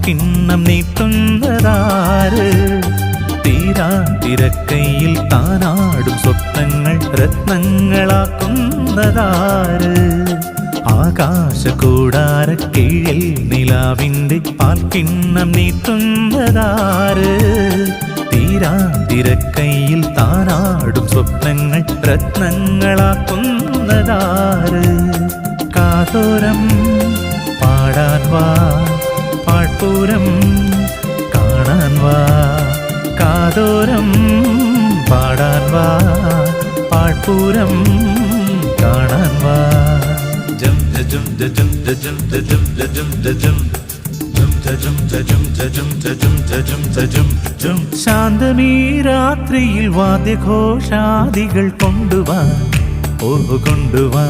പാൽക്കിണ്ണം നീട്ടുന്നതാര്? തീരാതിരക്കയിൽ താനാടും സ്വപ്നങ്ങൾ രത്നങ്ങളാക്കുന്നതാര്? ആകാശകൂടാരക്കീഴിൽ നിലാവിൻ്റെ പാൽക്കിണ്ണം നീട്ടുന്നതാര്? തീരാതിരക്കയിൽ താനാടും സ്വപ്നങ്ങൾ രത്നങ്ങളാക്കുന്നതാര്? കാതോരം പാടാൻ വാ, പാഴ്പൂരം കാണാൻ വാ. കാതോരം പാടാൻ വാ, പാഴ്പൂരം കാണാൻ വാ. ജം ജം ജം ജം ജം ജം ജം. ശാന്തമീ രാത്രിയിൽ വാദ്യഘോഷാദികൾ കൊണ്ടുവാ, ഓ കൊണ്ടുവാ.